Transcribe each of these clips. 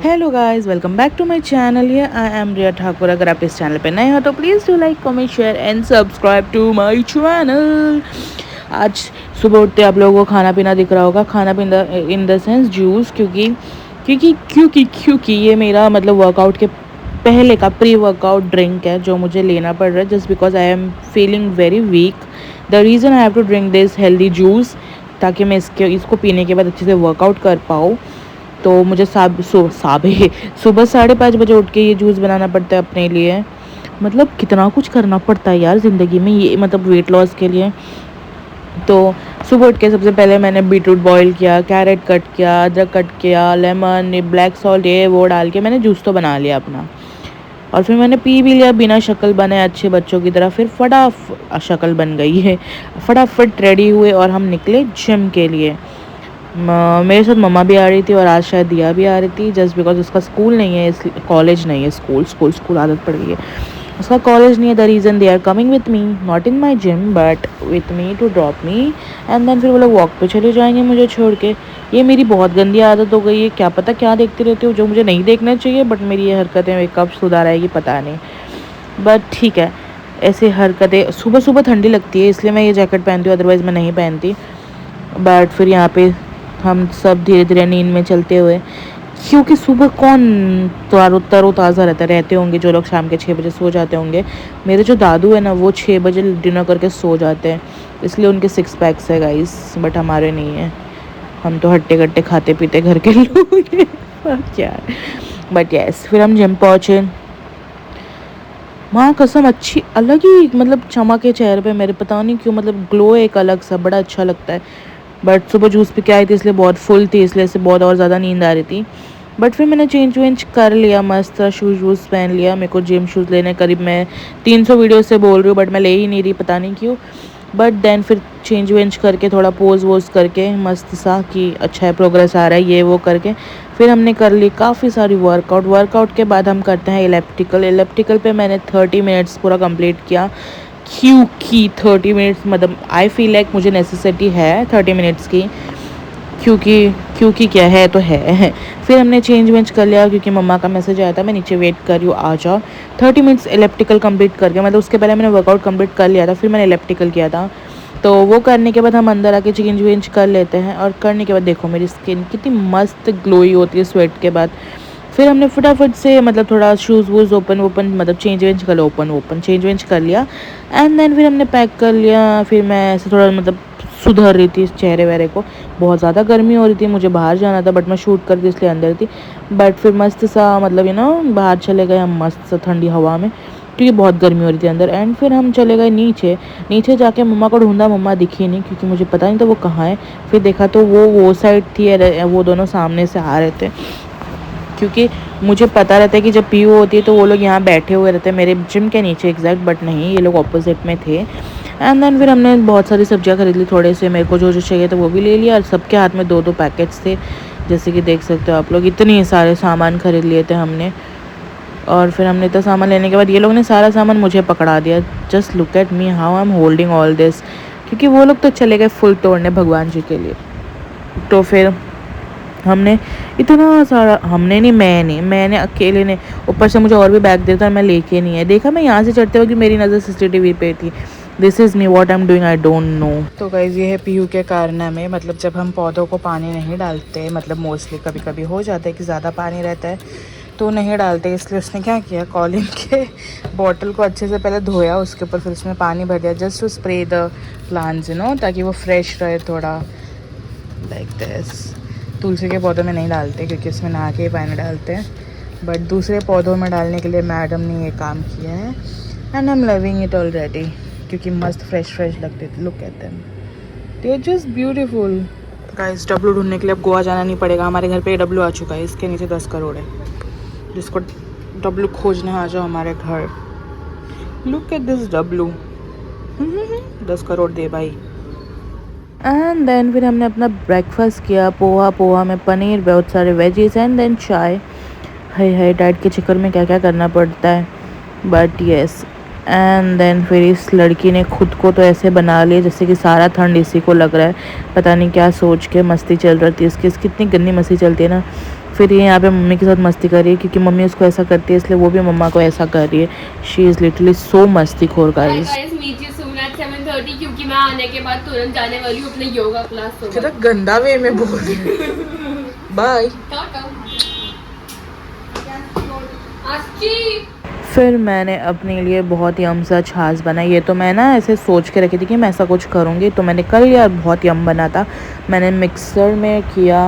Hello guys, welcome back to my channel. ये I M रिया ठाकुर। अगर आप इस चैनल पे नए हो तो please do like, comment, share and subscribe to my channel. आज सुबह उठते आप लोगों को खाना पीना दिख रहा होगा। खाना पीना इन द सेंस जूस, क्योंकि ये मेरा मतलब वर्कआउट के पहले का प्री वर्कआउट ड्रिंक है जो मुझे लेना पड़ रहा है just because I am feeling very weak. The reason I have to drink this healthy juice ताकि मैं इसको पीने के बाद अच्छे से वर्कआउट कर पाऊँ। तो मुझे सुबह 5:30 बजे उठ के ये जूस बनाना पड़ता है अपने लिए। मतलब कितना कुछ करना पड़ता है यार ज़िंदगी में, ये मतलब वेट लॉस के लिए। तो सुबह उठ के सबसे पहले मैंने बीटरूट बॉईल किया, कैरेट कट किया, अदरक कट किया, लेमन, ब्लैक सॉल्ट, ये वो डाल के मैंने जूस तो बना लिया अपना। और फिर मैंने पी भी लिया बिना शक्ल बने, अच्छे बच्चों की तरह। फिर शक्ल बन गई है। फटाफट रेडी हुए और हम निकले जिम के लिए। मेरे साथ मम्मा भी आ रही थी और आज शायद दिया भी आ रही थी जस्ट बिकॉज उसका स्कूल नहीं है, इसलिए कॉलेज नहीं है, स्कूल आदत पड़ गई है उसका, कॉलेज नहीं है। The reason they are coming with me, not in my gym but with me to drop me and then फिर वो लोग वॉक पे चले जाएंगे मुझे छोड़ के। ये मेरी बहुत गंदी आदत हो गई है। क्या पता क्या देखती रहती हूँ जो मुझे नहीं देखना चाहिए, बट मेरी ये हरकतें कब सुधार आएगी पता नहीं। बट ठीक है, ऐसे हरकतें। सुबह सुबह ठंडी लगती है इसलिए मैं ये जैकेट पहनती हूँ, अदरवाइज़ मैं नहीं पहनती। बट फिर यहाँ पे हम सब धीरे धीरे नींद में चलते हुए, क्योंकि सुबह कौन तरोताज़ा रहते होंगे जो लोग शाम के 6 बजे सो जाते होंगे। मेरे जो दादू है ना, वो 6 बजे डिनर करके सो जाते हैं, इसलिए उनके 6 पैक्स है गाइस, बट हमारे नहीं है। हम तो हट्टे कट्टे खाते पीते घर के लोग हैं। Fuck यार। बट यस, फिर हम जिम पहुँचे। वहाँ कसम अच्छी अलग ही मतलब चमक है चेहरे पे मेरे, पता नहीं क्यों, मतलब ग्लो एक अलग सा, बड़ा अच्छा लगता है। बट सुबह जूस पी के आई थी इसलिए बहुत फुल थी, इसलिए से बहुत और ज़्यादा नींद आ रही थी। बट फिर मैंने चेंज वेंज कर लिया, मस्त शूज़ वूज़ पहन लिया। मेरे को जिम शूज़ लेने करीब मैं 300 वीडियो से बोल रही हूँ बट मैं ले ही नहीं रही, पता नहीं क्यों। बट देन फिर चेंज वेंज करके थोड़ा पोज वोज करके मस्त सा कि अच्छा है, प्रोग्रेस आ रहा है, ये वो करके फिर हमने कर ली काफ़ी सारी वर्कआउट के बाद हम करते हैं इलेप्टिकल पे मैंने 30 मिनट्स पूरा कंप्लीट किया। क्योंकि 30 मिनट्स मतलब आई फील लाइक मुझे नेसेसिटी है 30 मिनट्स की, क्योंकि क्या है तो है। फिर हमने चेंज वेंज कर लिया क्योंकि मम्मा का मैसेज आया था, मैं नीचे वेट कर रही हूँ आ जाओ। 30 मिनट्स इलेप्टिकल कंप्लीट करके, मतलब उसके पहले मैंने वर्कआउट कंप्लीट कर लिया था, फिर मैंने इलेप्टिकल किया था। तो वो करने के बाद हम अंदर आके चेंज वेंज कर लेते हैं, और करने के बाद देखो मेरी स्किन कितनी मस्त ग्लोई होती है स्वेट के बाद। फिर हमने फटाफट से मतलब थोड़ा शूज़ वूज़ ओपन मतलब चेंज वेंज कर ओपन चेंज वेंज कर लिया एंड देन फिर हमने पैक कर लिया। फिर मैं ऐसे थोड़ा मतलब सुधर रही थी इस चेहरे वेहरे को, बहुत ज़्यादा गर्मी हो रही थी, मुझे बाहर जाना था बट मैं शूट कर दी इसलिए अंदर थी। बट फिर मस्त सा मतलब बाहर चले गए हम मस्त सा ठंडी हवा में, क्योंकि बहुत गर्मी हो रही थी अंदर। एंड फिर हम चले गए नीचे जाके मम्मा को ढूंढा, मम्मा दिखी नहीं क्योंकि मुझे पता नहीं था वो कहाँ है। फिर देखा तो वो साइड थी, वो दोनों सामने से आ रहे थे, क्योंकि मुझे पता रहता है कि जब पीयू होती है तो वो लोग यहाँ बैठे हुए रहते हैं मेरे जिम के नीचे एग्जैक्ट, बट नहीं, ये लोग ऑपोजिट में थे। एंड देन फिर हमने बहुत सारी सब्जियाँ खरीद ली, थोड़े से मेरे को जो जो चाहिए था वो भी ले लिया, और सबके हाथ में 2-2 पैकेट्स थे, जैसे कि देख सकते हो आप लोग, इतने सारे सामान खरीद लिए थे हमने। और फिर हमने इतना सामान लेने के बाद ये लोग ने सारा सामान मुझे पकड़ा दिया। Just look at me how I am holding all this, क्योंकि वो लोग तो चले गए फुल तोड़ने भगवान जी के लिए। तो फिर हमने इतना सारा, हमने नहीं, मैंने अकेले ने, ऊपर से मुझे और भी बैग देता और मैं लेके नहीं है देखा। मैं यहाँ से चढ़ते वक्त मेरी नज़र CCTV पे थी। This is me what I am doing, I don't no. तो गाइस ये है पीयू के कारनामे, मतलब जब हम पौधों को पानी नहीं डालते, मतलब मोस्टली कभी कभी हो जाता है कि ज़्यादा पानी रहता है तो नहीं डालते, इसलिए उसने क्या किया, कॉलिन के बॉटल को अच्छे से पहले धोया, उसके ऊपर फिर उसमें पानी भर दिया just to spray the plants ताकि वो फ्रेश रहे थोड़ा, लाइक दिस। तुलसी के पौधों में नहीं डालते क्योंकि उसमें नहा के ही पानी डालते हैं, बट दूसरे पौधों में डालने के लिए मैडम ने ये काम किया है and I am loving it already, क्योंकि मस्त फ्रेश लगते थे। Look at them, they are just beautiful. Guys डब्लू ढूंढने के लिए अब गोवा जाना नहीं पड़ेगा, हमारे घर पे डब्लू आ चुका है, इसके नीचे 10 करोड़ है, जिसको डब्लू खोजने आ जाओ हमारे घर। Look at this W, 10 crore दे भाई। एंड देन फिर हमने अपना ब्रेकफास्ट किया, पोहा में पनीर, बहुत सारे वेजीज एंड देन चाय। हाय डाइट के चक्कर में क्या क्या करना पड़ता है, बट येस। एंड देन फिर इस लड़की ने खुद को तो ऐसे बना लिया जैसे कि सारा ठंड इसी को लग रहा है, पता नहीं क्या सोच के मस्ती चल रही थी इसकी कितनी गंदी मस्ती चलती है ना। फिर ये यहाँ पे मम्मी के साथ मस्ती कर रही है क्योंकि मम्मी उसको ऐसा करती है, इसलिए वो भी मम्मा को ऐसा कर रही है. शी इज़ लिटरली सो मस्तीखोर guys. Guys meet you soon at 7:30 क्योंकि मैं आने के बाद तुरंत जाने वाली हूँ अपने योगा क्लास. तो कितना गंदा वे में बोल रही है. बाय. फिर मैंने अपने लिए बहुत यम सा छाछ बनाई. ये तो मैं ना ऐसे सोच के रखी थी कि मैं ऐसा कुछ करूँगी, तो मैंने कर लिया और बहुत यम बना था. मैंने मिक्सर में किया.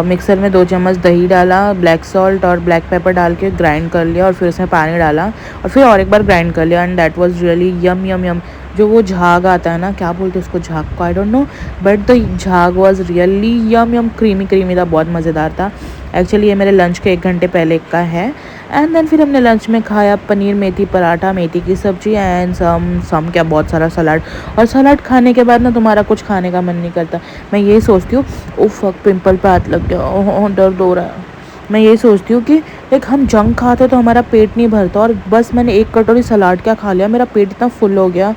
मिक्सर में 2 चम्मच दही डाला, ब्लैक सॉल्ट और ब्लैक पेपर डाल के ग्राइंड कर लिया और फिर उसमें पानी डाला और फिर और एक बार ग्राइंड कर लिया. And that was really yum yum यम. जो वो झाग आता है ना, क्या बोलते हैं उसको, झाग को, I don't know, but the झाग was really yum yum, creamy creamy था, बहुत मज़ेदार था. एक्चुअली ये मेरे लंच के 1 घंटे पहले का है. एंड देन फिर हमने लंच में खाया पनीर मेथी पराठा, मेथी की सब्जी एंड सम क्या बहुत सारा सलाद. और सलाद खाने के बाद ना तुम्हारा कुछ खाने का मन नहीं करता. मैं यही सोचती हूँ, ओ फक पिंपल पे हाथ लग गया, ओह दर्द हो रहा है. मैं यही सोचती हूँ कि लाइक हम जंक खाते तो हमारा पेट नहीं भरता, और बस मैंने 1 कटोरी सलाद क्या खा लिया, मेरा पेट इतना फुल हो गया.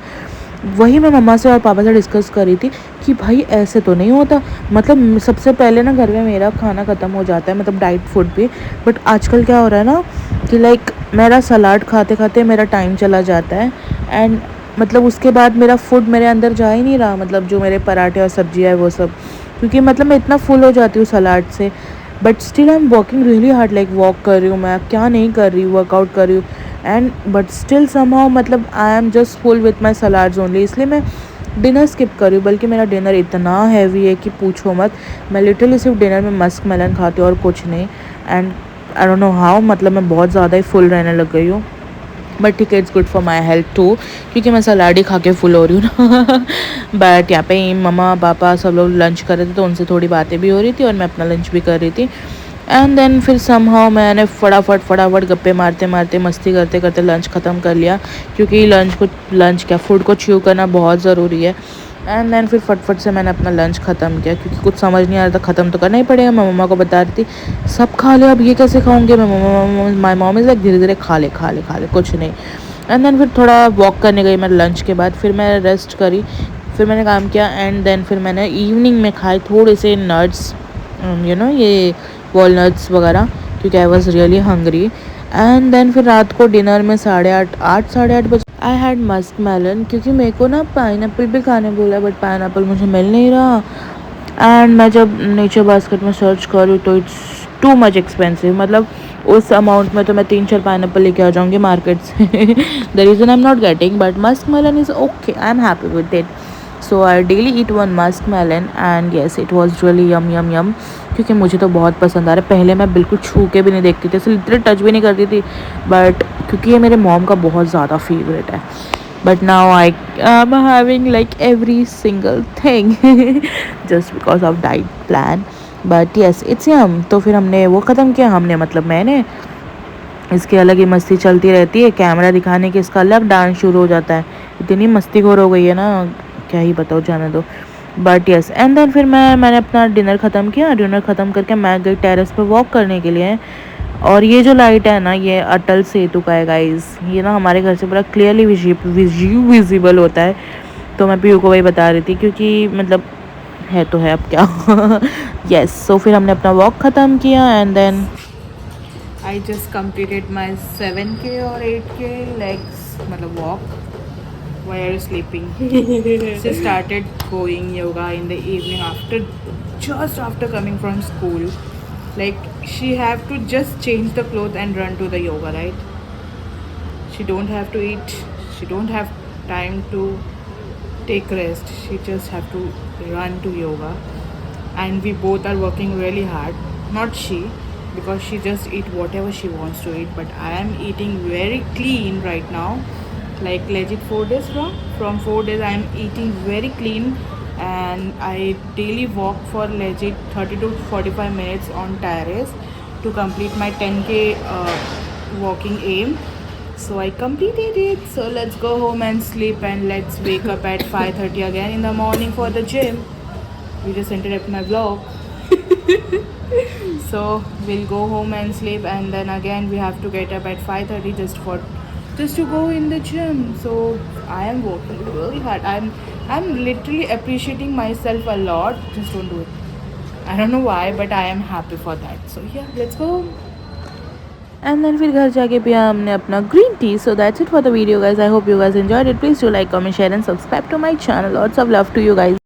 वही मैं मम्मा से और पापा से डिस्कस कर रही थी कि भाई ऐसे तो नहीं होता. मतलब सबसे पहले ना घर में मेरा खाना ख़त्म हो जाता है, मतलब डाइट फूड भी. बट आजकल क्या हो रहा है ना कि लाइक मेरा सलाद खाते खाते मेरा टाइम चला जाता है. एंड मतलब उसके बाद मेरा फूड मेरे अंदर जा ही नहीं रहा, मतलब जो मेरे पराठे और सब्जी है वो सब, क्योंकि मतलब मैं इतना फुल हो जाती हूँ सलाद से. But still I am working really hard, like walk कर रही हूँ मैं, क्या नहीं कर रही हूँ, वर्कआउट कर रही हूँ. एंड बट स्टिल समहाउ मतलब I am just full with my salads only. इसलिए मैं डिनर स्किप कर रही हूँ, बल्कि मेरा डिनर इतना हैवी है कि पूछो मत. मैं लिटरली सिर्फ डिनर में मस्क मेलन खाती हूँ और कुछ नहीं. And I don't know how, मतलब मैं बहुत ज़्यादा ही फुल रहने लग गई हूँ. बट ठीक है, it's good for my health too, क्योंकि मैं सलाड ही खा के फुल हो रही हूँ ना. बट यहाँ पे मम्मा पापा सब लोग लंच कर रहे थे, तो उनसे थोड़ी बातें भी हो रही थी और मैं अपना लंच भी कर रही थी. एंड देन फिर समहाउ मैंने फटाफट गप्पे मारते मारते मस्ती करते करते लंच ख़त्म कर लिया, क्योंकि लंच क्या फूड को च्यू करना बहुत ज़रूरी है. एंड देन फिर फटफट से मैंने अपना लंच ख़त्म किया, क्योंकि कुछ समझ नहीं आ रहा था, ख़त्म तो करना ही पड़ेगा. मैं मम्मा को बता रही थी सब खा ले, अब ये कैसे खाऊंगे. मैं माई मॉम इज़ लाइक धीरे धीरे खा ले कुछ नहीं. एंड देन फिर थोड़ा वॉक करने गई मैं लंच के बाद. फिर मैं रेस्ट करी, फिर मैंने काम किया. एंड देन फिर मैंने इवनिंग में खाए थोड़े से नट्स, यू नो ये वॉलनट्स वगैरह, क्योंकि I was really hungry. And then फिर रात को डिनर में 8:30 बजे आई हैड मस्क मेलन, क्योंकि मेरे को ना पाइनएप्पल भी खाने बोला, बट पाइनएप्पल मुझे मिल नहीं रहा. एंड मैं जब नेचर बास्केट में सर्च करूँ तो इट्स टू मच एक्सपेंसिव. मतलब उस अमाउंट में तो मैं 3-4 पाइनएप्पल लेके आ जाऊँगी मार्केट से. The reason I am not getting, but musk melon is okay, I am happy with it. So I daily eat 1 musk melon and yes it was really yum yum yum, क्योंकि मुझे तो बहुत पसंद आ रहा है. पहले मैं बिल्कुल छू के भी नहीं देखती थी, ऐसे लिटरली टच भी नहीं करती थी, बट क्योंकि ये मेरे मॉम का बहुत ज़्यादा फेवरेट है. But now I'm having like every single thing just because of diet plan. But yes, it's yum. तो फिर हमने वो ख़त्म किया, हमने मतलब मैंने. इसकी अलग ही मस्ती चलती रहती है, कैमरा दिखाने के इसका अलग डांस शुरू हो जाता है. इतनी मस्तीखोर हो गई है ना, क्या ही बताओ, जाने दो. बट यस, एंड देन फिर मैंने अपना डिनर ख़त्म किया. डिनर ख़त्म करके मैं गई टेरेस पे वॉक करने के लिए. और ये जो लाइट है ना, ये अटल सेतु का है गाइस. ये ना हमारे घर से बड़ा क्लियरली विजिबल होता है. तो मैं पीयू को वही बता रही थी, क्योंकि मतलब है तो है, अब क्या. यस, सो फिर हमने अपना वॉक ख़त्म किया. And then I just completed my 7K और 8K लेग्स, मतलब walk. Why are you sleeping? She started going yoga in the evening just after coming from school. Like she have to just change the clothes and run to the yoga, right? She don't have to eat. She don't have time to take rest. She just have to run to yoga. And we both are working really hard. Not she, because she just eat whatever she wants to eat. But I am eating very clean right now. Like legit 4 days from 4 days I am eating very clean, and I daily walk for legit 30 to 45 minutes on terrace to complete my 10K walking aim. So I completed it. So let's go home and sleep, and let's wake up at 5:30 again in the morning for the gym. You just interrupt my vlog. So we'll go home and sleep, and then again we have to get up at 5:30 just to go in the gym. So I am working really hard. I'm literally appreciating myself a lot. Just don't do it. I don't know why but I am happy for that. So yeah let's go. And then फिर घर जाके पिया हमने अपना green tea. So that's it for the video guys. I hope you guys enjoyed it. Please do like comment share and subscribe to my channel. Lots of love to you guys.